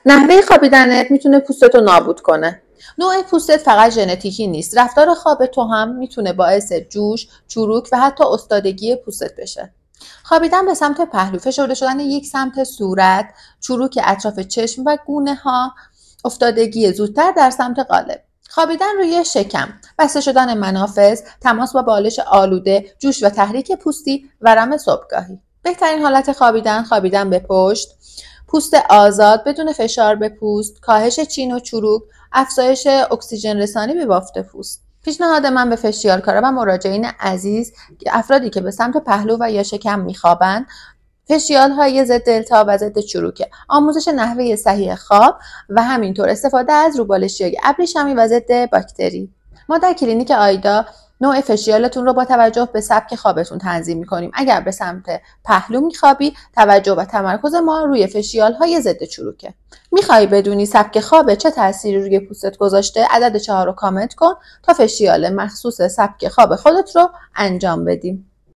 نحوه خوابیدنت میتونه پوستتو نابود کنه. نوع پوستت فقط ژنتیکی نیست. رفتار خواب تو هم میتونه باعث جوش، چروک و حتی استادگی پوستت بشه. خوابیدن به سمت پهلو، فشرده شدن یک سمت صورت، چروک اطراف چشم و گونه ها، افتادگی زودتر در سمت قالب. خوابیدن روی شکم، بسته شدن منافذ، تماس با بالش آلوده، جوش و تحریک پوستی، ورم صبحگاهی. بهترین حالت خوابیدن به پشت، پوست آزاد بدون فشار به پوست، کاهش چین و چروک، افزایش اکسیژن رسانی به بافت پوست. پیشنهاد من به فشیالکارا و مراجعین عزیز که افرادی که به سمت پهلو و یا شکم میخوابند، فشیال‌های ضد التهاب و ضد چروک، آموزش نحوه صحیح خواب و همینطور استفاده از روبالشیای ابریشمی و ضد باکتری. ما در کلینیک آیدا نوع فشیالتون رو با توجه به سبک خوابتون تنظیم می‌کنیم. اگر به سمت پهلو می‌خوابی، توجه و تمرکز ما روی فشیال‌های ضد چروکه. می‌خوای بدونی سبک خواب چه تأثیری روی پوستت گذاشته؟ عدد 4 رو کامنت کن تا فشیال مخصوص سبک خواب خودت رو انجام بدیم.